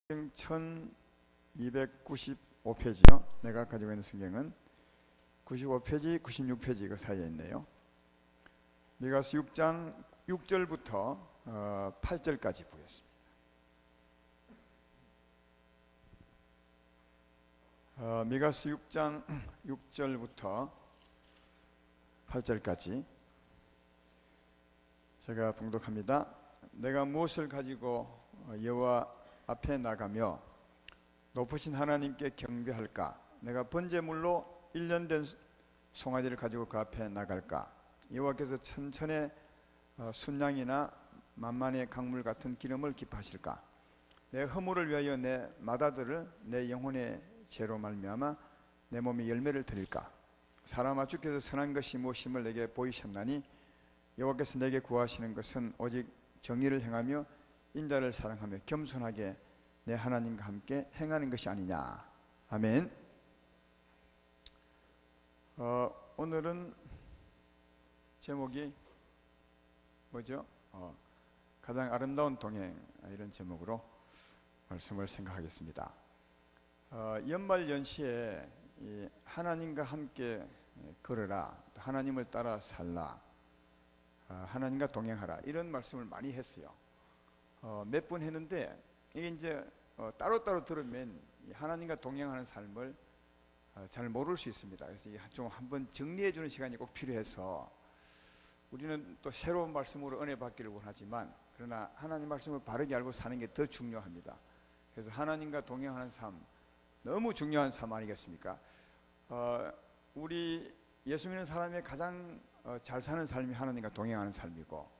1295페이지요. 내가 가지고 있는 성경은 95페이지, 96페이지 그 사이에 있네요. 미가서 6장 6절부터 8절까지 보겠습니다. 미가서 6장 6절부터 8절까지 제가 봉독합니다. 내가 무엇을 가지고 여호와 앞에 나가며 높으신 하나님께 경배할까? 내가 번제물로 1년 된 송아지를 가지고 그 앞에 나갈까? 여호와께서 천천의 순양이나 만만의 강물 같은 기름을 기뻐하실까? 내 허물을 위하여 내 맏아들을 내 영혼의 죄로 말미암아 내 몸에 열매를 드릴까? 사람아, 주께서 선한 것이 무엇임을 내게 보이셨나니 여호와께서 내게 구하시는 것은 오직 정의를 행하며 인자를 사랑하며 겸손하게 내 하나님과 함께 행하는 것이 아니냐. 아멘. 오늘은 제목이 뭐죠? 가장 아름다운 동행, 이런 제목으로 말씀을 생각하겠습니다. 연말 연시에 하나님과 함께 걸어라, 하나님을 따라 살라, 하나님과 동행하라, 이런 말씀을 많이 했어요. 몇 번 했는데 이게 이제 따로따로 들으면 하나님과 동행하는 삶을 잘 모를 수 있습니다. 그래서 좀 한번 정리해 주는 시간이 꼭 필요해서, 우리는 또 새로운 말씀으로 은혜 받기를 원하지만 그러나 하나님 말씀을 바르게 알고 사는 게 더 중요합니다. 그래서 하나님과 동행하는 삶, 너무 중요한 삶 아니겠습니까? 우리 예수 믿는 사람의 가장 잘 사는 삶이 하나님과 동행하는 삶이고,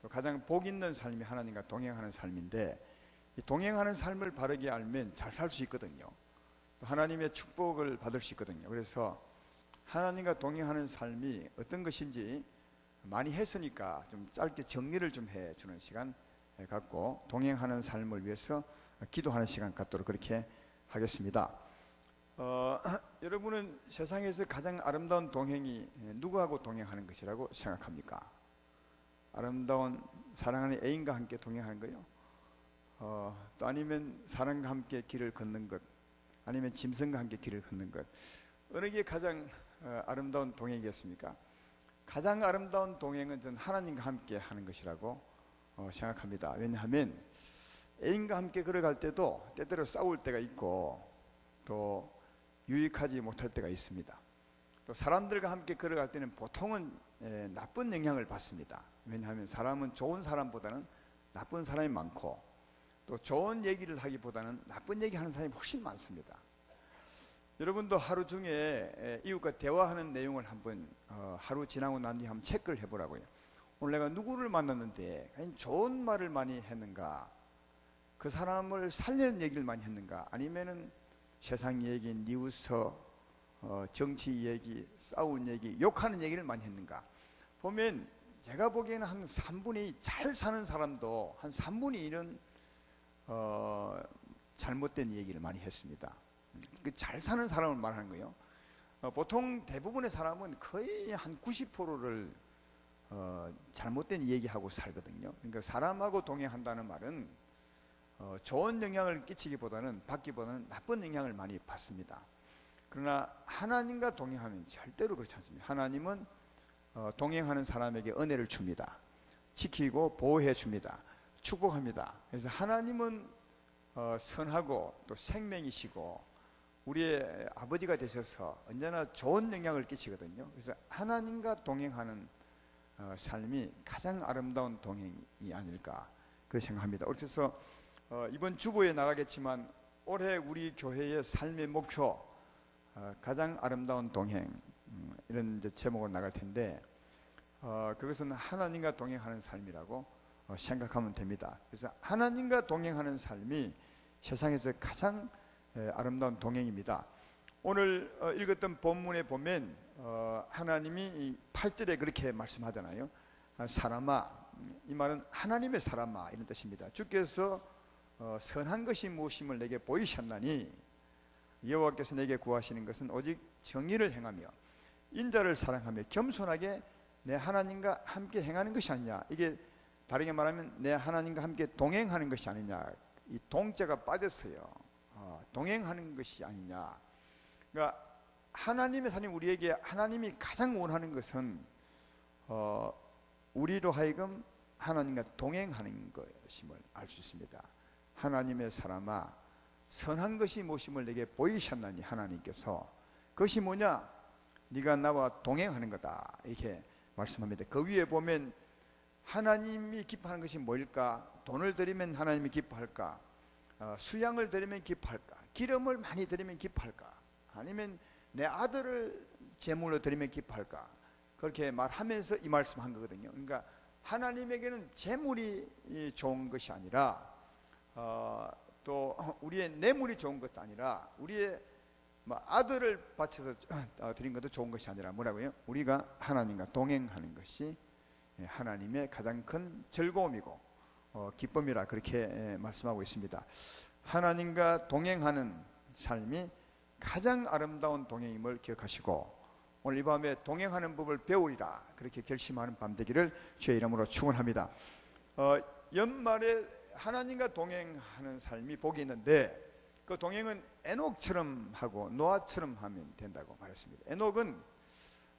또 가장 복 있는 삶이 하나님과 동행하는 삶인데, 이 동행하는 삶을 바르게 알면 잘 살 수 있거든요. 또 하나님의 축복을 받을 수 있거든요. 그래서 하나님과 동행하는 삶이 어떤 것인지 많이 했으니까 좀 짧게 정리를 좀 해주는 시간 갖고 동행하는 삶을 위해서 기도하는 시간 갖도록 그렇게 하겠습니다. 여러분은 세상에서 가장 아름다운 동행이 누구하고 동행하는 것이라고 생각합니까? 아름다운 사랑하는 애인과 함께 동행하는 거요? 또 아니면 사람과 함께 길을 걷는 것, 아니면 짐승과 함께 길을 걷는 것, 어느 게 가장 아름다운 동행이겠습니까? 가장 아름다운 동행은 전 하나님과 함께 하는 것이라고 생각합니다. 왜냐하면 애인과 함께 걸어갈 때도 때때로 싸울 때가 있고 또 유익하지 못할 때가 있습니다. 또 사람들과 함께 걸어갈 때는 보통은 나쁜 영향을 받습니다. 왜냐하면 사람은 좋은 사람보다는 나쁜 사람이 많고, 또 좋은 얘기를 하기보다는 나쁜 얘기 하는 사람이 훨씬 많습니다. 여러분도 하루 중에 이웃과 대화하는 내용을 한번 하루 지나고 난 뒤에 한번 체크를 해보라고요. 오늘 내가 누구를 만났는데 좋은 말을 많이 했는가, 그 사람을 살리는 얘기를 많이 했는가, 아니면은 세상 얘기, 뉴스, 정치 얘기, 싸운 얘기, 욕하는 얘기를 많이 했는가. 보면 제가 보기에는 한 3분의 2, 잘 사는 사람도 한 3분의 1은 잘못된 얘기를 많이 했습니다. 그 잘 사는 사람을 말하는 거예요. 보통 대부분의 사람은 거의 한 90%를 잘못된 얘기하고 살거든요. 그러니까 사람하고 동행한다는 말은 좋은 영향을 끼치기보다는 받기보다는 나쁜 영향을 많이 받습니다. 그러나 하나님과 동행하면 절대로 그렇지 않습니다. 하나님은 동행하는 사람에게 은혜를 줍니다. 지키고 보호해 줍니다. 축복합니다. 그래서 하나님은 선하고 또 생명이시고 우리의 아버지가 되셔서 언제나 좋은 영향을 끼치거든요. 그래서 하나님과 동행하는 삶이 가장 아름다운 동행이 아닐까 그렇게 생각합니다. 그래서 이번 주보에 나가겠지만 올해 우리 교회의 삶의 목표, 가장 아름다운 동행, 이런 이제 제목으로 나갈 텐데, 그것은 하나님과 동행하는 삶이라고 생각하면 됩니다. 그래서 하나님과 동행하는 삶이 세상에서 가장 아름다운 동행입니다. 오늘 읽었던 본문에 보면 하나님이 8절에 그렇게 말씀하잖아요. 사람아, 이 말은 하나님의 사람아, 이런 뜻입니다. 주께서 선한 것이 무엇임을 내게 보이셨나니 여호와께서 내게 구하시는 것은 오직 정의를 행하며 인자를 사랑하며 겸손하게 내 하나님과 함께 행하는 것이 아니냐. 이게 다르게 말하면 내 하나님과 함께 동행하는 것이 아니냐, 이 동자가 빠졌어요. 동행하는 것이 아니냐. 그러니까 하나님의 삶이 우리에게 하나님이 가장 원하는 것은 우리로 하여금 하나님과 동행하는 것임을 알 수 있습니다. 하나님의 사람아, 선한 것이 무엇임을 내게 보이셨나니, 하나님께서. 그것이 뭐냐? 네가 나와 동행하는 거다, 이렇게 말씀합니다. 그 위에 보면 하나님이 기뻐하는 것이 뭘까? 돈을 드리면 하나님이 기뻐할까? 수양을 드리면 기뻐할까? 기름을 많이 드리면 기뻐할까? 아니면 내 아들을 제물로 드리면 기뻐할까? 그렇게 말하면서 이 말씀한 거거든요. 그러니까 하나님에게는 제물이 좋은 것이 아니라 또 우리의 뇌물이 좋은 것도 아니라 우리의 아들을 바쳐서 드린 것도 좋은 것이 아니라 뭐라고요? 우리가 하나님과 동행하는 것이 하나님의 가장 큰 즐거움이고 기쁨이라 그렇게 말씀하고 있습니다. 하나님과 동행하는 삶이 가장 아름다운 동행임을 기억하시고 오늘 이 밤에 동행하는 법을 배우리라 그렇게 결심하는 밤 되기를 주의 이름으로 축원합니다. 연말에 하나님과 동행하는 삶이 복이 있는데 그 동행은 에녹처럼 하고 노아처럼 하면 된다고 말했습니다. 에녹은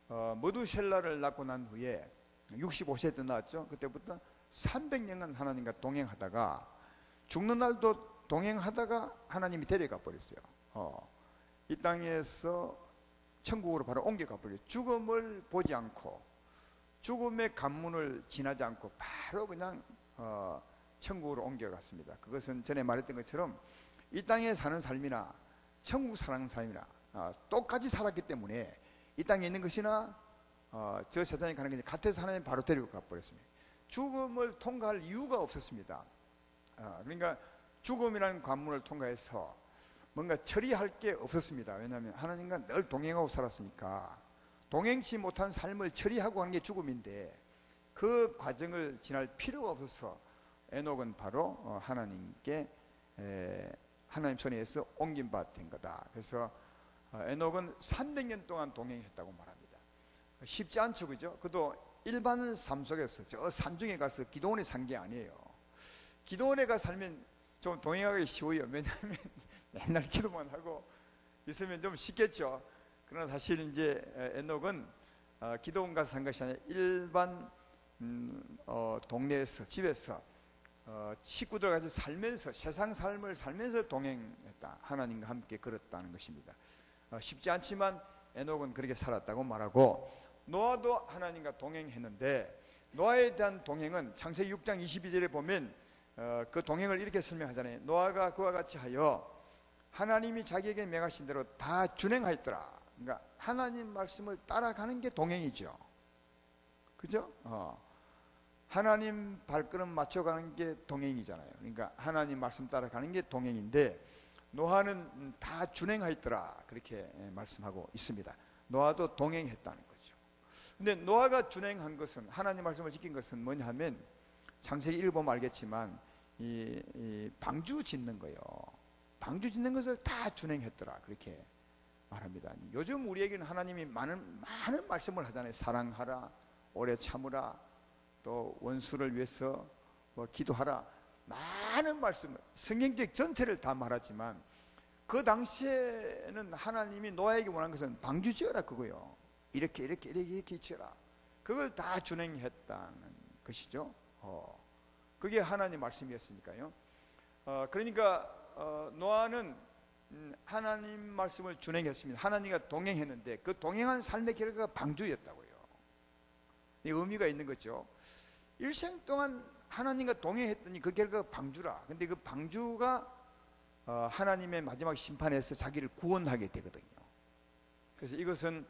머두셀라를 낳고 난 후에 65세 때 낳았죠. 그때부터 300년간 하나님과 동행하다가 죽는 날도 동행하다가 하나님이 데려가 버렸어요. 이 땅에서 천국으로 바로 옮겨가 버려요. 죽음을 보지 않고 죽음의 관문을 지나지 않고 바로 그냥 천국으로 옮겨갔습니다. 그것은 전에 말했던 것처럼 이 땅에 사는 삶이나 천국 사는 삶이나 똑같이 살았기 때문에 이 땅에 있는 것이나 저 세상에 가는 것이 같아서 하나님 바로 데리고 가버렸습니다. 죽음을 통과할 이유가 없었습니다. 그러니까 죽음이라는 관문을 통과해서 뭔가 처리할 게 없었습니다. 왜냐하면 하나님과 늘 동행하고 살았으니까. 동행치 못한 삶을 처리하고 하는 게 죽음인데 그 과정을 지날 필요가 없어서 에녹은 바로 하나님께 하나님 손에 의해서 옮긴 바 된 거다. 그래서 에녹은 300년 동안 동행했다고 말합니다. 쉽지 않죠, 그죠? 그도 일반 삶 속에서 저 산중에 가서 기도원에 산 게 아니에요. 기도원에 가서 살면 좀 동행하기 쉬워요. 왜냐하면 맨날 기도만 하고 있으면 좀 쉽겠죠. 그러나 사실 이제 에녹은 기도원 가서 산 것이 아니라 일반 동네에서 집에서 식구들과 같이 살면서 세상 삶을 살면서 동행했다. 하나님과 함께 걸었다는 것입니다. 쉽지 않지만 에녹은 그렇게 살았다고 말하고 노아도 하나님과 동행했는데 노아에 대한 동행은 창세기 6장 22절에 보면 그 동행을 이렇게 설명하잖아요. 노아가 그와 같이 하여 하나님이 자기에게 명하신 대로 다 준행하였더라. 그러니까 하나님 말씀을 따라가는 게 동행이죠. 그죠? 하나님 발걸음 맞춰가는 게 동행이잖아요. 그러니까 하나님 말씀 따라가는 게 동행인데 노아는 다 준행하였더라 그렇게 말씀하고 있습니다. 노아도 동행했다는 거죠. 근데 노아가 준행한 것은 하나님 말씀을 지킨 것은 뭐냐 하면 창세기 1 보면 알겠지만 이 방주 짓는 거예요. 방주 짓는 것을 다 준행했더라 그렇게 말합니다. 요즘 우리에게는 하나님이 많은 말씀을 하잖아요. 사랑하라, 오래 참으라, 또 원수를 위해서 기도하라. 많은 말씀을 성경책 전체를 다 말하지만 그 당시에는 하나님이 노아에게 원한 것은 방주 지어라 그거요. 이렇게 지어라. 그걸 다 준행했다는 것이죠. 그게 하나님 말씀이었으니까요. 그러니까 노아는 하나님 말씀을 준행했습니다. 하나님과 동행했는데 그 동행한 삶의 결과가 방주였다고요. 이 의미가 있는 거죠. 일생 동안 하나님과 동행했더니 그 결과가 방주라. 근데 그 방주가 하나님의 마지막 심판에서 자기를 구원하게 되거든요. 그래서 이것은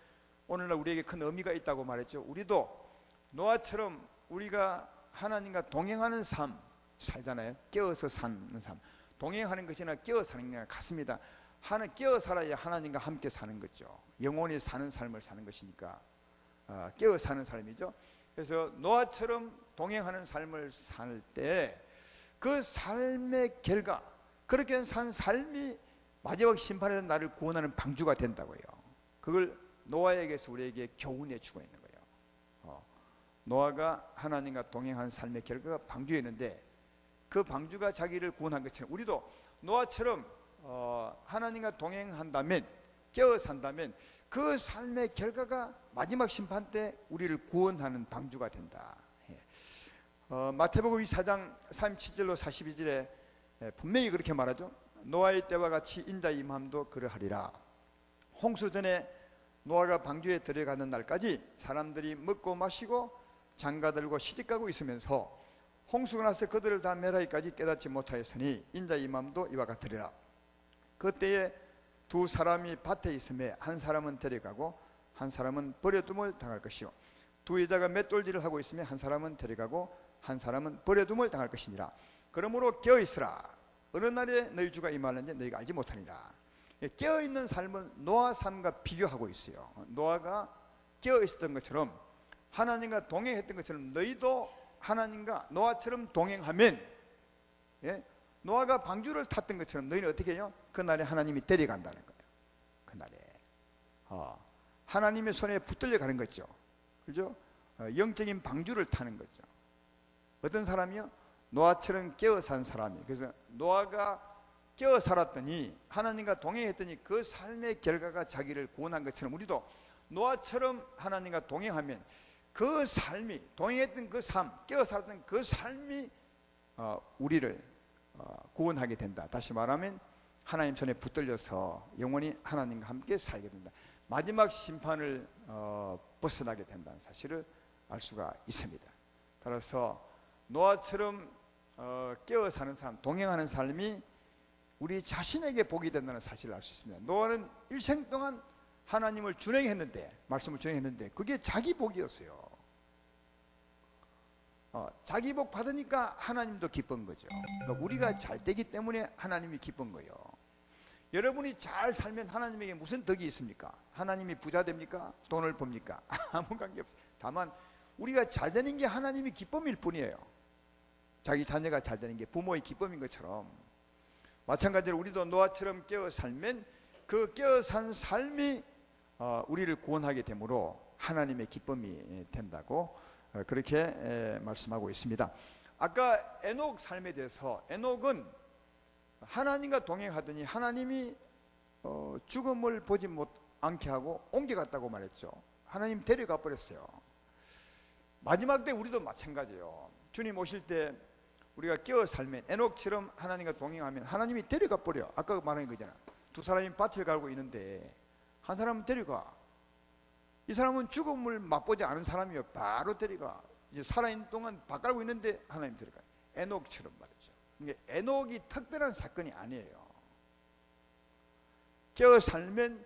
오늘날 우리에게 큰 의미가 있다고 말했죠. 우리도 노아처럼 우리가 하나님과 동행하는 삶 살잖아요. 깨어서 사는 삶. 동행하는 것이나 깨어 사는 게 같습니다. 깨어 살아야 하나님과 함께 사는 거죠. 영원히 사는 삶을 사는 것이니까 깨어 사는 삶이죠. 그래서 노아처럼 동행하는 삶을 살 때 그 삶의 결과, 그렇게 산 삶이 마지막 심판에서 나를 구원하는 방주가 된다고요. 그걸 노아에게서 우리에게 교훈해 주고 있는 거예요. 노아가 하나님과 동행한 삶의 결과가 방주였는데 그 방주가 자기를 구원한 것처럼 우리도 노아처럼 하나님과 동행한다면, 깨어 산다면 그 삶의 결과가 마지막 심판 때 우리를 구원하는 방주가 된다. 마태복음 24장 37절로 42절에 분명히 그렇게 말하죠. 노아의 때와 같이 인자의 임함도 그러하리라. 홍수 전에 노아가 방주에 들어가는 날까지 사람들이 먹고 마시고 장가들고 시집가고 있으면서 홍수가 나서 그들을 다 멸하기까지 깨닫지 못하였으니 인자의 임함도 이와 같으리라. 그때에 두 사람이 밭에 있음에 한 사람은 데려가고 한 사람은 버려둠을 당할 것이요, 두 여자가 맷돌질을 하고 있으며 한 사람은 데려가고 한 사람은 버려둠을 당할 것이니라. 그러므로 깨어있으라. 어느 날에 너희 주가 임하는지 너희가 알지 못하니라. 깨어있는 삶은 노아 삶과 비교하고 있어요. 노아가 깨어있었던 것처럼, 하나님과 동행했던 것처럼 너희도 하나님과 노아처럼 동행하면, 노아가 방주를 탔던 것처럼 너희는 어떻게 해요? 그날에 하나님이 데려간다는 거예요. 그날에 하나님의 손에 붙들려 가는 거죠. 그죠? 영적인 방주를 타는 거죠. 어떤 사람이요? 노아처럼 깨어 산 사람이. 그래서 노아가 깨어 살았더니, 하나님과 동행했더니 그 삶의 결과가 자기를 구원한 것처럼 우리도 노아처럼 하나님과 동행하면 그 삶이, 동행했던 그 삶, 깨어 살았던 그 삶이 우리를 구원하게 된다. 다시 말하면 하나님 손에 붙들려서 영원히 하나님과 함께 살게 된다. 마지막 심판을 벗어나게 된다는 사실을 알 수가 있습니다. 따라서 노아처럼 깨어 사는 삶, 동행하는 삶이 우리 자신에게 복이 된다는 사실을 알 수 있습니다. 노아는 일생 동안 하나님을 준행했는데, 말씀을 준행했는데 그게 자기 복이었어요. 자기 복 받으니까 하나님도 기쁜 거죠. 그러니까 우리가 잘 되기 때문에 하나님이 기쁜 거예요. 여러분이 잘 살면 하나님에게 무슨 덕이 있습니까? 하나님이 부자 됩니까? 돈을 법니까? 아무 관계 없어요. 다만 우리가 잘 되는 게 하나님이 기쁨일 뿐이에요. 자기 자녀가 잘 되는 게 부모의 기쁨인 것처럼, 마찬가지로 우리도 노아처럼 깨어 살면 그 깨어 산 삶이 우리를 구원하게 되므로 하나님의 기쁨이 된다고 그렇게 말씀하고 있습니다. 아까 에녹 삶에 대해서, 에녹은 하나님과 동행하더니 하나님이 죽음을 보지 않게 하고 옮겨갔다고 말했죠. 하나님 데려가 버렸어요. 마지막 때 우리도 마찬가지예요. 주님 오실 때 우리가 깨어 살면, 에녹처럼 하나님과 동행하면 하나님이 데려가 버려. 아까 말한 거잖아. 두 사람이 밭을 갈고 있는데 한 사람은 데려가. 이 사람은 죽음을 맛보지 않은 사람이요, 바로 데려가. 이제 살아있는 동안 밭 갈고 있는데 하나님 데려가. 에녹처럼 말이죠. 이게 에녹이 특별한 사건이 아니에요. 깨어 살면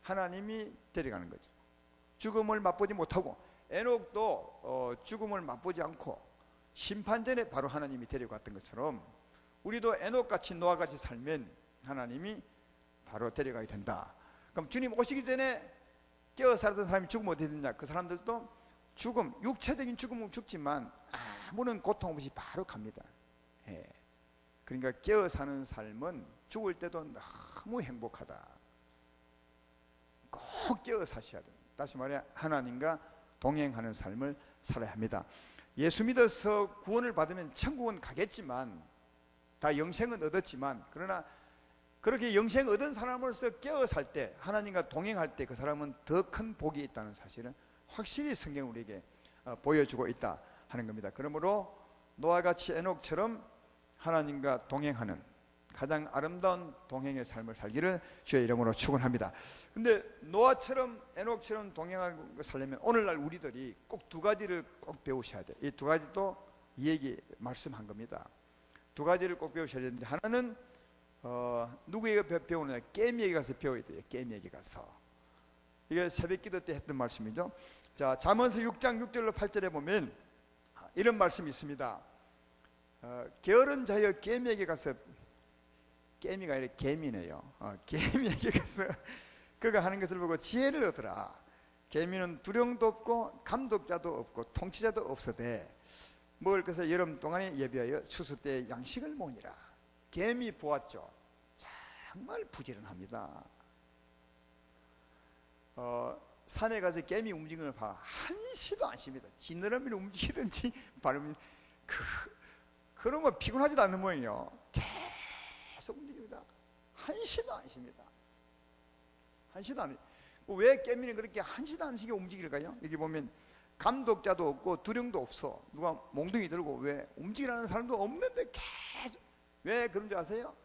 하나님이 데려가는 거죠. 죽음을 맛보지 못하고, 에녹도 죽음을 맛보지 않고 심판 전에 바로 하나님이 데려갔던 것처럼 우리도 에녹같이 노아같이 살면 하나님이 바로 데려가게 된다. 그럼 주님 오시기 전에 깨어 살았던 사람이 죽으면 어떻게 되느냐? 그 사람들도 죽음, 육체적인 죽음은 죽지만 아무런 고통 없이 바로 갑니다. 그러니까 깨어 사는 삶은 죽을 때도 너무 행복하다. 꼭 깨어 사셔야 됩니다. 다시 말해 하나님과 동행하는 삶을 살아야 합니다. 예수 믿어서 구원을 받으면 천국은 가겠지만, 다 영생은 얻었지만, 그러나 그렇게 영생 얻은 사람으로서 깨어 살 때, 하나님과 동행할 때 그 사람은 더 큰 복이 있다는 사실은 확실히 성경은 우리에게 보여주고 있다 하는 겁니다. 그러므로 노아같이 에녹처럼 하나님과 동행하는 가장 아름다운 동행의 삶을 살기를 주의 이름으로 축원합니다. 근데 노아처럼 에녹처럼 동행하고 살려면 오늘날 우리들이 꼭 두 가지를 꼭 배우셔야 돼요. 이 두 가지도 이 얘기 말씀한 겁니다. 두 가지를 꼭 배우셔야 되는데, 하나는 누구에게 배우느냐? 깨미에게 가서 배워야 돼요. 깨미에게 가서. 이게 새벽기도 때 했던 말씀이죠. 자, 잠언서 6장 6절로 8절에 보면 이런 말씀이 있습니다. 게으른 자여 깨미에게 가서, 깨미가 아니라 개미네요. 개미에게 가서 그가 하는 것을 보고 지혜를 얻으라. 개미는 두령도 없고 감독자도 없고 통치자도 없어되 먹을 것을 여름 동안에 예비하여 추수 때 양식을 모으니라. 개미 보았죠. 정말 부지런합니다. 산에 가서 개미 움직이는 걸 봐. 한시도 안 쉽니다. 지느러미를 움직이든지 발음, 그러면 피곤하지도 않는 모양이요. 계속 움직입니다. 한시도 안 쉽니다. 한시도 안. 왜 깨미는 그렇게 한시도 안 쉬게 움직일까요? 여기 보면 감독자도 없고 두령도 없어. 누가 몽둥이 들고 왜 움직이라는 사람도 없는데 계속. 왜 그런 줄 아세요?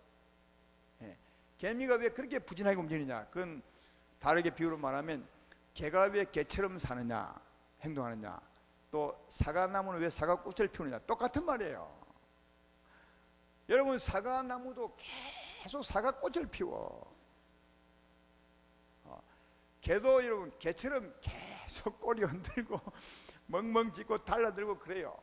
예. 개미가 왜 그렇게 부진하게 움직이느냐? 그건 다르게 비유로 말하면 개가 왜 개처럼 사느냐, 행동하느냐, 또 사과나무는 왜 사과꽃을 피우느냐, 똑같은 말이에요. 여러분, 사과나무도 계속 사과꽃을 피워. 개도 여러분 개처럼 계속 꼬리 흔들고 멍멍 짖고 달라들고 그래요.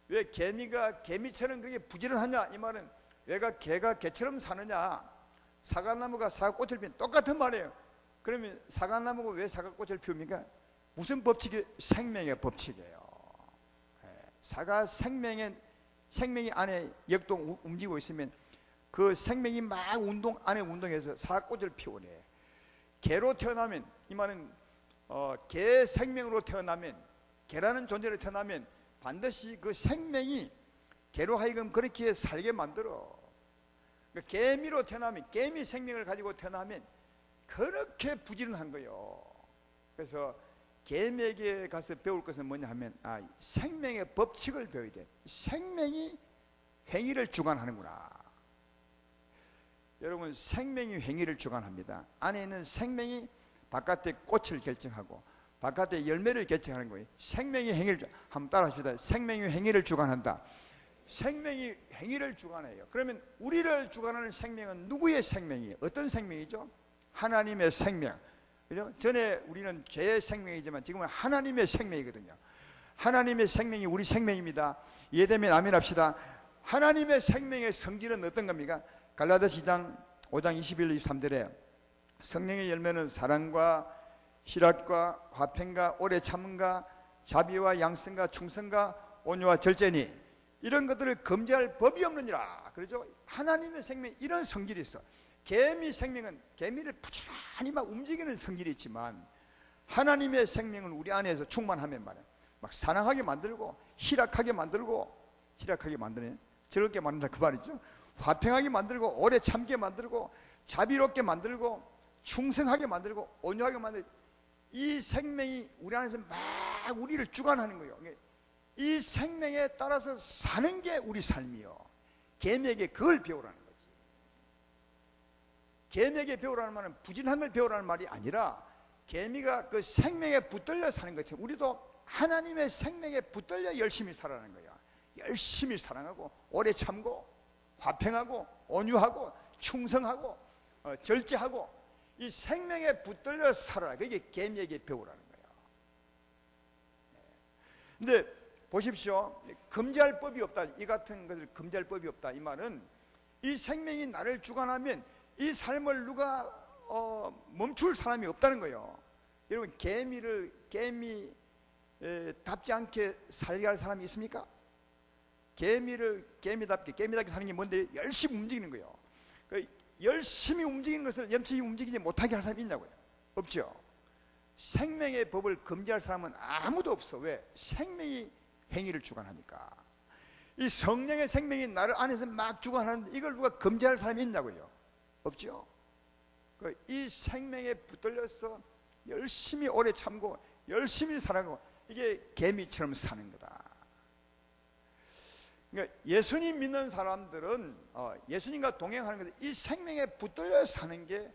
왜 개미가 개미처럼 그렇게 부지런하냐? 이 말은 왜가 개가 개처럼 사느냐? 사과나무가 사과꽃을 피우는 똑같은 말이에요. 그러면 사과나무가 왜 사과꽃을 피웁니까? 무슨 법칙이? 생명의 법칙이에요. 사과 생명이 안에 역동 움직이고 있으면 그 생명이 막 운동 안에 운동해서 사과꽃을 피우네. 개로 태어나면, 이 말은 개 생명으로 태어나면, 개라는 존재로 태어나면 반드시 그 생명이 개로 하여금 그렇게 살게 만들어. 그러니까 개미로 태어나면, 개미 생명을 가지고 태어나면 그렇게 부지런한 거예요. 그래서 개미에게 가서 배울 것은 뭐냐 하면, 생명의 법칙을 배워야 돼. 생명이 행위를 주관하는구나. 여러분, 생명이 행위를 주관합니다. 안에 있는 생명이 바깥의 꽃을 결정하고 바깥의 열매를 결정하는 거예요. 생명이 행위를 한번 따라 하십시다. 생명이 행위를 주관한다. 생명이 행위를 주관해요. 그러면 우리를 주관하는 생명은 누구의 생명이에요? 어떤 생명이죠? 하나님의 생명. 그죠? 전에 우리는 죄의 생명이지만 지금은 하나님의 생명이거든요. 하나님의 생명이 우리 생명입니다. 이해되면 아멘 합시다. 하나님의 생명의 성질은 어떤 겁니까? 갈라디아서 5장 21, 23절에 성령의 열매는 사랑과 희락과 화평과 오래 참음과 자비와 양성과 충성과 온유와 절제니 이런 것들을 금지할 법이 없느니라. 그러죠? 하나님의 생명 이런 성질이 있어. 개미 생명은 개미를 부지런히 막 움직이는 성질이 있지만 하나님의 생명은 우리 안에서 충만하면 말이야. 막 사랑하게 만들고 희락하게 만들고 희락하게 만드네. 즐겁게 만든다 그 말이죠. 화평하게 만들고 오래 참게 만들고 자비롭게 만들고 충성하게 만들고 온유하게 만들고 이 생명이 우리 안에서 막 우리를 주관하는 거예요. 이 생명에 따라서 사는 게 우리 삶이요. 개미에게 그걸 배우라는 거지. 개미에게 배우라는 말은 부진한 걸 배우라는 말이 아니라 개미가 그 생명에 붙들려 사는 것처럼 우리도 하나님의 생명에 붙들려 열심히 살아가는 거야. 열심히 사랑하고 오래 참고 화평하고 온유하고 충성하고 절제하고 이 생명에 붙들려 살아라. 그게 개미에게 배우라는 거예요. 근데 보십시오. 금지할 법이 없다. 이 같은 것을 금지할 법이 없다. 이 말은 이 생명이 나를 주관하면 이 삶을 누가 멈출 사람이 없다는 거예요. 여러분, 개미답지 않게 살게 할 사람이 있습니까? 개미답게 사는 게 뭔데? 열심히 움직이는 거예요. 열심히 움직이는 것을 염치히 움직이지 못하게 할 사람이 있냐고요? 없죠. 생명의 법을 금지할 사람은 아무도 없어. 왜? 생명이 행위를 주관하니까. 이 성령의 생명이 나를 안에서 막 주관하는데 이걸 누가 금지할 사람이 있냐고요? 없죠. 이 생명에 붙들려서 열심히 오래 참고 열심히 살아가고 이게 개미처럼 사는 거다. 그러니까 예수님 믿는 사람들은 예수님과 동행하는 것은 이 생명에 붙들려 사는 게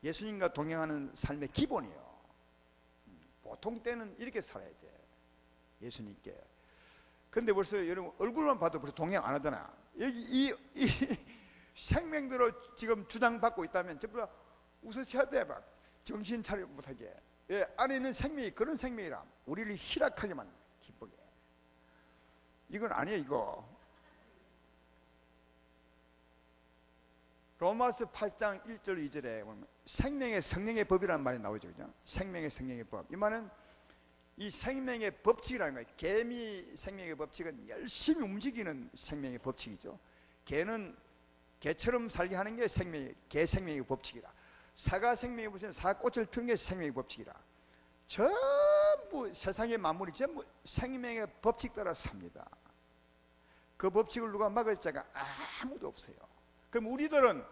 예수님과 동행하는 삶의 기본이에요. 보통 때는 이렇게 살아야 돼. 예수님께. 근데 벌써 여러분 얼굴만 봐도 벌써 동행 안 하잖아. 여기 이 생명대로 지금 주장받고 있다면 전부 다 웃으셔야 돼. 막 정신 차려 못하게. 안에 있는 생명이 그런 생명이라 우리를 희락하게 만든다. 기쁘게. 이건 아니에요. 이거 로마서 8장 1절 2절에 보면 생명의 성령의 법이라는 말이 나오죠. 그죠? 생명의 성령의 법. 이 말은 이 생명의 법칙이라는 거예요. 개미 생명의 법칙은 열심히 움직이는 생명의 법칙이죠. 개는 개처럼 살게 하는 게 개 생명의 법칙이라. 사과 생명의 법칙은 사과꽃을 피우는 게 생명의 법칙이라. 전부 세상의 만물이 전부 생명의 법칙 따라 삽니다. 그 법칙을 누가 막을 자가 아무도 없어요. 그럼 우리들은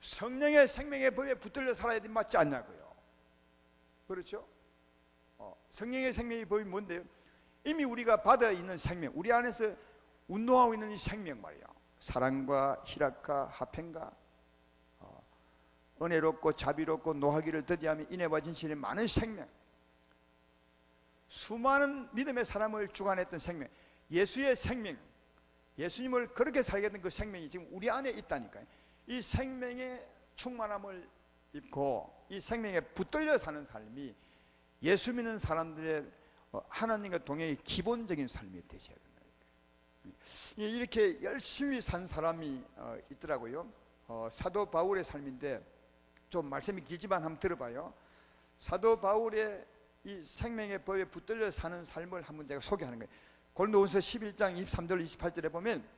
성령의 생명의 법에 붙들려 살아야 맞지 않냐고요. 그렇죠? 성령의 생명의 법이 뭔데요? 이미 우리가 받아 있는 생명, 우리 안에서 운동하고 있는 이 생명 말이야. 사랑과 희락과 화평과 은혜롭고 자비롭고 노하기를 더디하며 인애와 진실의 많은 생명, 수많은 믿음의 사람을 주관했던 생명, 예수의 생명, 예수님을 그렇게 살게 된 그 생명이 지금 우리 안에 있다니까요. 이 생명의 충만함을 입고 이 생명에 붙들려 사는 삶이 예수 믿는 사람들의 하나님과 동행의 기본적인 삶이 되셔야 된다. 이렇게 열심히 산 사람이 있더라고요. 사도 바울의 삶인데 좀 말씀이 길지만 한번 들어봐요. 사도 바울의 이 생명의 법에 붙들려 사는 삶을 한번 제가 소개하는 거예요. 고린도후서 11장 23절 28절에 보면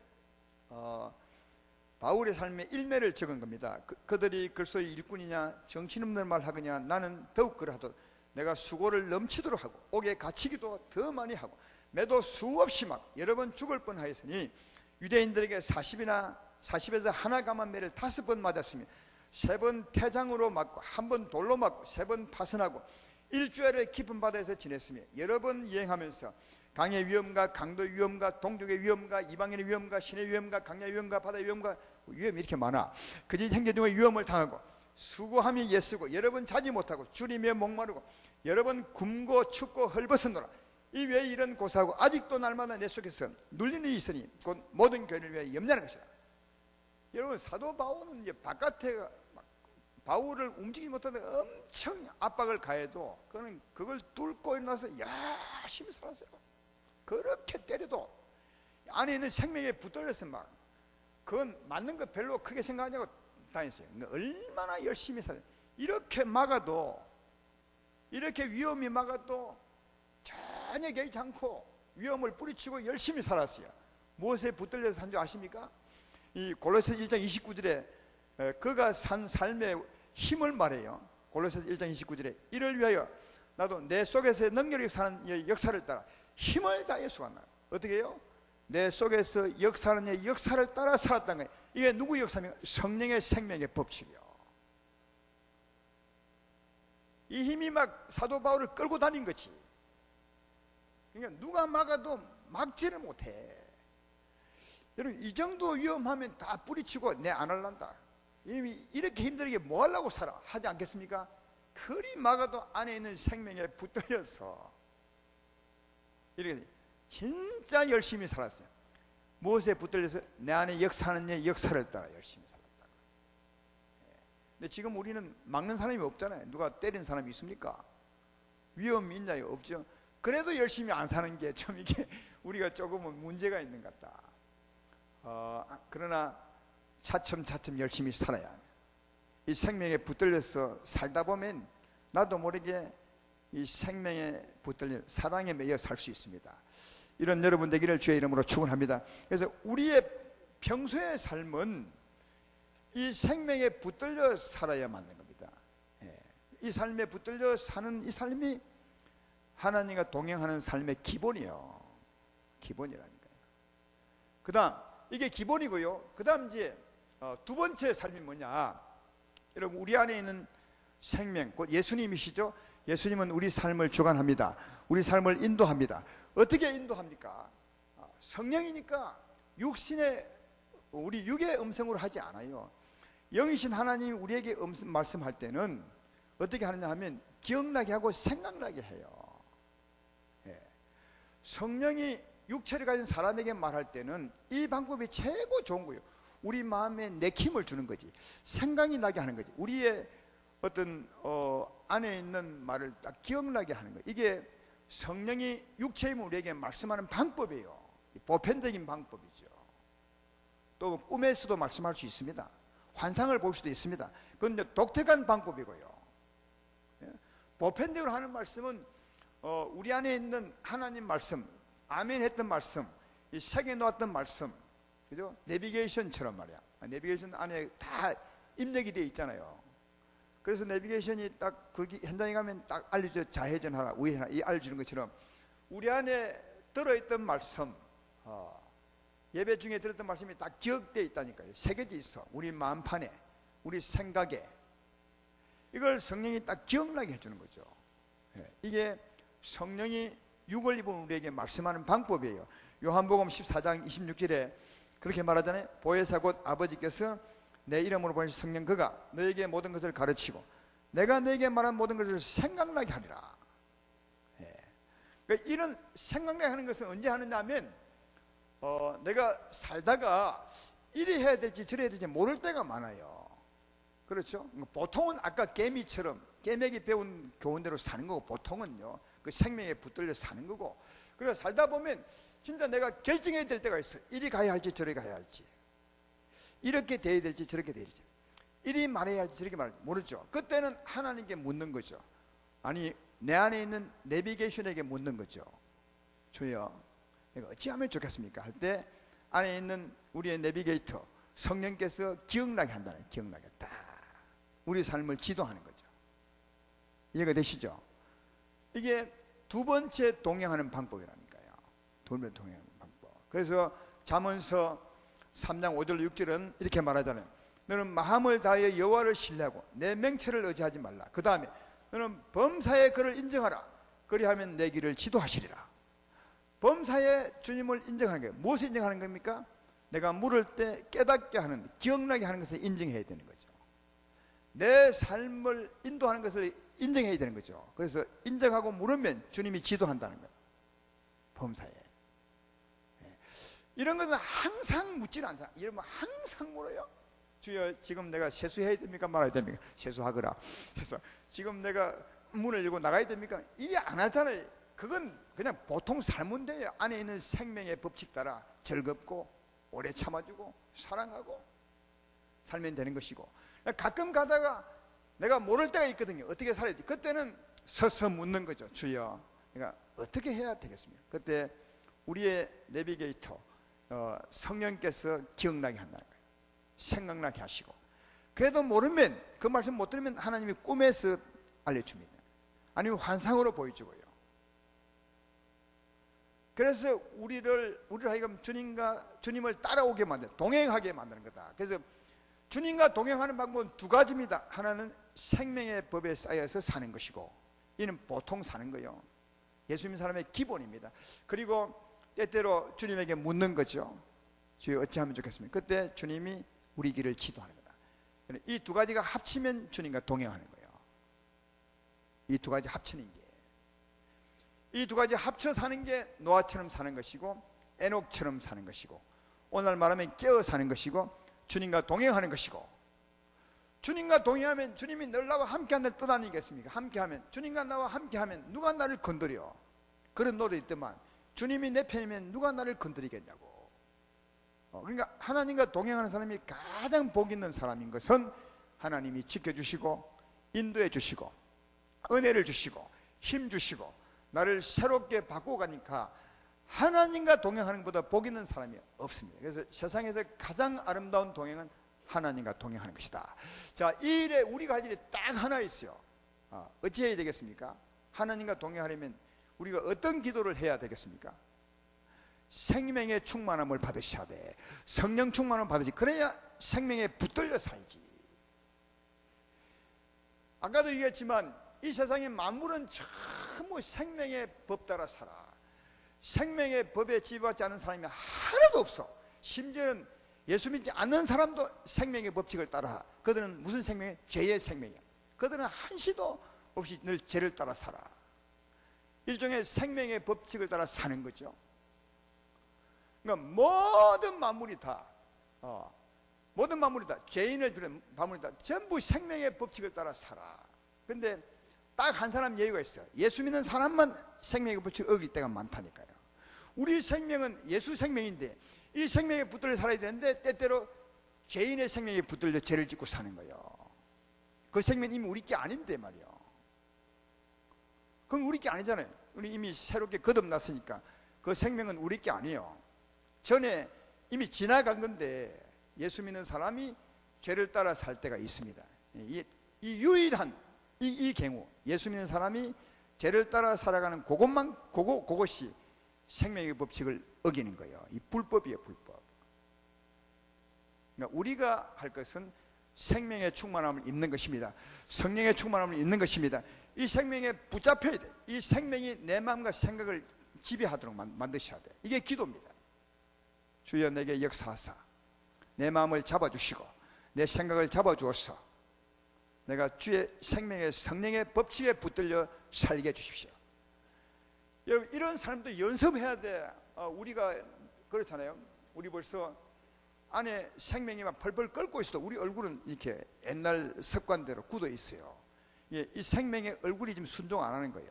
바울의 삶의 일매를 적은 겁니다. 그들이 글소의 일꾼이냐 정신없는 말 하거냐 나는 더욱 그러하도록 내가 수고를 넘치도록 하고 옥에 갇히기도 더 많이 하고 매도 수없이 막 여러 번 죽을 뻔하였으니 유대인들에게 40에서 하나 감한 매를 5번 맞았으며 3번 태장으로 맞고 1번 돌로 맞고 3번 파선하고 일주일을 깊은 바다에서 지냈으며 여러 번 여행하면서 강의 위험과 강도의 위험과 동족의 위험과 이방인의 위험과 신의 위험과 강야의 위험과 바다의 위험과 위험이 이렇게 많아. 그지 행제 중에 위험을 당하고 수고하며 애쓰고 여러 번 자지 못하고 주님의 목마르고 여러 번 굶고 춥고 헐벗었노라. 이 외에 이런 고사하고 아직도 날마다 내 속에서 눌리는 일이 있으니 곧 모든 교회를 위하여 염려하는 것이라. 여러분 사도 바울은 이제 바깥에 바울을 움직이지 못하는 엄청 압박을 가해도 그는 그걸 뚫고 일어나서 열심히 살았어요. 그렇게 때려도 안에 있는 생명에 붙들려서 막 그건 맞는 거 별로 크게 생각하냐고 다녔어요. 그러니까 얼마나 열심히 살아요. 이렇게 막아도 이렇게 위험이 막아도 전혀 개의치 않고 위험을 뿌리치고 열심히 살았어요. 무엇에 붙들려서 산 줄 아십니까? 이 골로새서 1장 29절에 그가 산 삶의 힘을 말해요. 골로새서 1장 29절에 이를 위하여 나도 내 속에서 능력이 사는 역사를 따라 힘을 다해 수고한다. 어떻게 해요? 내 속에서 역사하는 역사를 따라 살았다는 거예요. 이게 누구의 역사입니까? 성령의 생명의 법칙이요. 이 힘이 막 사도 바울을 끌고 다닌 거지. 그러니까 누가 막아도 막지를 못해. 여러분 이 정도 위험하면 다 뿌리치고 내 안 할란다. 이미 이렇게 힘들게 뭐 하려고 살아? 하지 않겠습니까? 그리 막아도 안에 있는 생명에 붙들려서 이렇게 진짜 열심히 살았어요. 무엇에 붙들려서 내 안에 역사하는 역사를 따라 열심히 살았다. 근데 지금 우리는 막는 사람이 없잖아요. 누가 때린 사람이 있습니까? 위험이 있나요? 없죠. 그래도 열심히 안 사는 게 좀 이게 우리가 조금은 문제가 있는 것 같다. 그러나 차츰차츰 열심히 살아야 합니다. 이 생명에 붙들려서 살다 보면 나도 모르게 이 생명에 붙들려 사랑에 매여 살 수 있습니다. 이런 여러분 되기를 주의 이름으로 축원합니다. 그래서 우리의 평소의 삶은 이 생명에 붙들려 살아야 맞는 겁니다. 이 삶에 붙들려 사는 이 삶이 하나님과 동행하는 삶의 기본이요. 기본이라니까요. 그 다음 이게 기본이고요. 그 다음 이제 두 번째 삶이 뭐냐? 여러분 우리 안에 있는 생명, 곧 예수님이시죠. 예수님은 우리 삶을 주관합니다. 우리 삶을 인도합니다. 어떻게 인도합니까? 성령이니까 우리 육의 음성으로 하지 않아요. 영이신 하나님이 우리에게 말씀할 때는 어떻게 하느냐 하면 기억나게 하고 생각나게 해요. 성령이 육체를 가진 사람에게 말할 때는 이 방법이 최고 좋은 거예요. 우리 마음에 내킴을 주는 거지. 생각이 나게 하는 거지. 우리의 어떤 안에 있는 말을 딱 기억나게 하는 거예요. 이게 성령이 육체임을 우리에게 말씀하는 방법이에요. 보편적인 방법이죠. 또 꿈에서도 말씀할 수 있습니다. 환상을 볼 수도 있습니다. 그건 독특한 방법이고요. 보편적으로 하는 말씀은 우리 안에 있는 하나님 말씀, 아멘 했던 말씀, 이 책에 놓았던 말씀, 그죠? 내비게이션처럼 말이야. 내비게이션 안에 다 입력이 되어 있잖아요. 그래서 내비게이션이 딱 거기 현장에 가면 딱 알려줘. 좌회전하라, 우회전하라, 이 알려주는 것처럼 우리 안에 들어있던 말씀, 예배 중에 들었던 말씀이 딱 기억되어 있다니까요. 새겨져 있어. 우리 마음판에, 우리 생각에. 이걸 성령이 딱 기억나게 해주는 거죠. 이게 성령이 육을 입은 우리에게 말씀하는 방법이에요. 요한복음 14장 26절에 그렇게 말하잖아요. 보혜사 곧 아버지께서 내 이름으로 보내신 성령 그가 너에게 모든 것을 가르치고 내가 너에게 말한 모든 것을 생각나게 하리라. 그러니까 이런 생각나게 하는 것은 언제 하느냐 하면 내가 살다가 이리 해야 될지 저리 해야 될지 모를 때가 많아요. 그렇죠? 보통은 아까 깨맥이 배운 교훈대로 사는 거고, 보통은요 그 생명에 붙들려 사는 거고, 그래서 살다 보면 진짜 내가 결정해야 될 때가 있어. 이리 가야 할지 저리 가야 할지, 이렇게 돼야 될지 저렇게 돼야 될지, 이리 말해야 할지 저렇게 말할지 모르죠. 그때는 하나님께 묻는 거죠. 아니 내 안에 있는 내비게이션에게 묻는 거죠. 주여 내가 어찌하면 좋겠습니까 할 때 안에 있는 우리의 내비게이터 성령께서 기억나게 한다는, 기억나게 딱 우리 삶을 지도하는 거죠. 이해가 되시죠? 이게 두 번째 동행하는 방법이라니까요. 두 번째 동행하는 방법. 그래서 잠언서 3장 5절 6절은 이렇게 말하잖아요. 너는 마음을 다하여 여호와를 신뢰하고 내 명체를 의지하지 말라. 그 다음에 너는 범사에 그를 인정하라. 그리하면 내 길을 지도하시리라. 범사에 주님을 인정하는 거예요. 무엇을 인정하는 겁니까? 내가 물을 때 깨닫게 하는, 기억나게 하는 것을 인정해야 되는 거죠. 내 삶을 인도하는 것을 인정해야 되는 거죠. 그래서 인정하고 물으면 주님이 지도한다는 거예요. 범사에. 이런 것은 항상 묻지는 않잖아. 이러면 항상 물어요. 주여 지금 내가 세수해야 됩니까 말아야 됩니까? 세수하거라. 그래서 지금 내가 문을 열고 나가야 됩니까? 이게 안 하잖아요. 그건 그냥 보통 삶인데요. 안에 있는 생명의 법칙 따라 즐겁고 오래 참아주고 사랑하고 살면 되는 것이고, 가끔 가다가 내가 모를 때가 있거든요. 어떻게 살아야 돼? 그때는 서서 묻는 거죠. 주여 내가 어떻게 해야 되겠습니까? 그때 우리의 내비게이터 성령께서 기억나게 한다는 거예요. 생각나게 하시고, 그래도 모르면, 그 말씀 못 들으면 하나님이 꿈에서 알려줍니다. 아니면 환상으로 보여주고요. 그래서 우리를 하여금 주님을 따라오게 만드는, 동행하게 만드는 거다. 그래서 주님과 동행하는 방법은 두 가지입니다. 하나는 생명의 법에 쌓여서 사는 것이고, 이는 보통 사는 거예요. 예수 믿는 사람의 기본입니다. 그리고 때때로 주님에게 묻는 거죠. 주여 어찌하면 좋겠습니까? 그때 주님이 우리 길을 지도하는 거다. 이 두 가지가 합치면 주님과 동행하는 거예요. 이 두 가지 합치는 게, 이 두 가지 합쳐 사는 게 노아처럼 사는 것이고 에녹처럼 사는 것이고, 오늘 말하면 깨어 사는 것이고, 주님과 동행하는 것이고. 주님과 동행하면 주님이 늘 나와 함께하는 뜻 아니겠습니까? 함께하면, 주님과 나와 함께하면 누가 나를 건드려? 그런 노래 있더만, 주님이 내 편이면 누가 나를 건드리겠냐고. 그러니까 하나님과 동행하는 사람이 가장 복 있는 사람인 것은 하나님이 지켜주시고 인도해 주시고 은혜를 주시고 힘 주시고 나를 새롭게 바꾸고 가니까 하나님과 동행하는 것보다 복 있는 사람이 없습니다. 그래서 세상에서 가장 아름다운 동행은 하나님과 동행하는 것이다. 자, 이 일에 우리가 할 일이 딱 하나 있어요. 어찌 해야 되겠습니까? 하나님과 동행하려면 우리가 어떤 기도를 해야 되겠습니까? 생명의 충만함을 받으셔야 돼. 성령 충만함을 받으시, 그래야 생명에 붙들려 살지. 아까도 얘기했지만 이 세상의 만물은 전부 생명의 법 따라 살아. 생명의 법에 지배받지 않는 사람이 하나도 없어. 심지어는 예수 믿지 않는 사람도 생명의 법칙을 따라. 그들은 무슨 생명이야? 죄의 생명이야. 그들은 한시도 없이 늘 죄를 따라 살아. 일종의 생명의 법칙을 따라 사는 거죠. 그러니까 모든 만물이 다 죄인을 비롯한 만물이 다 전부 생명의 법칙을 따라 살아. 근데 딱 한 사람 예외가 있어요. 예수 믿는 사람만 생명의 법칙을 어길 때가 많다니까요. 우리 생명은 예수 생명인데 이 생명에 붙들려 살아야 되는데 때때로 죄인의 생명에 붙들려 죄를 짓고 사는 거예요. 그 생명이 이미 우리 게 아닌데 말이요. 그건 우리 게 아니잖아요. 우리 이미 새롭게 거듭났으니까 그 생명은 우리 게 아니에요. 전에 이미 지나간 건데 예수 믿는 사람이 죄를 따라 살 때가 있습니다. 이 유일한 이 경우 예수 믿는 사람이 죄를 따라 살아가는 그것이 생명의 법칙을 어기는 거예요. 이 불법이에요, 불법. 그러니까 우리가 할 것은 생명의 충만함을 입는 것입니다. 성령의 충만함을 입는 것입니다. 이 생명에 붙잡혀야 돼. 이 생명이 내 마음과 생각을 지배하도록 만드셔야 돼. 이게 기도입니다. 주여 내게 역사하사 내 마음을 잡아주시고 내 생각을 잡아주어서 내가 주의 생명의 성령의 법칙에 붙들려 살게 해주십시오. 여러분, 이런 사람도 연습해야 돼. 우리가 그렇잖아요. 우리 벌써 안에 생명이 막 펄펄 끓고 있어도 우리 얼굴은 이렇게 옛날 습관대로 굳어 있어요. 이 생명의 얼굴이 지금 순종 안 하는 거예요.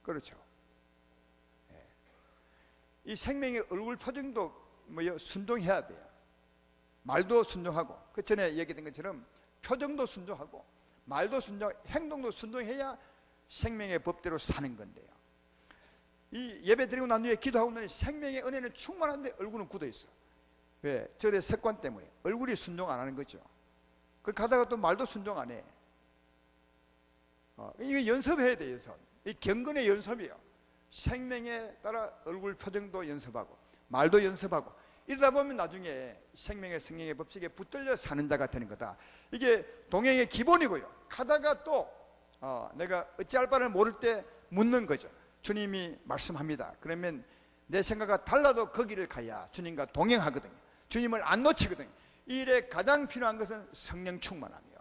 그렇죠. 이 생명의 얼굴 표정도 순종해야 돼요. 말도 순종하고, 그 전에 얘기했던 것처럼 표정도 순종하고 말도 순종, 행동도 순종해야 생명의 법대로 사는 건데요. 이 예배 드리고 난 뒤에 기도하고 나니 생명의 은혜는 충만한데 얼굴은 굳어 있어. 왜? 절의 습관 때문에 얼굴이 순종 안 하는 거죠. 그 가다가 또 말도 순종 안 해. 이거 연습해야 돼요. 연습. 이 경건의 연습이에요. 생명에 따라 얼굴 표정도 연습하고 말도 연습하고 이러다 보면 나중에 생명의 성령의 법칙에 붙들려 사는 자가 되는 거다. 이게 동행의 기본이고요. 가다가 또 내가 어찌할 바를 모를 때 묻는 거죠. 주님이 말씀합니다. 그러면 내 생각과 달라도 거기를 가야 주님과 동행하거든요. 주님을 안 놓치거든요. 이 일에 가장 필요한 것은 성령 충만함이에요.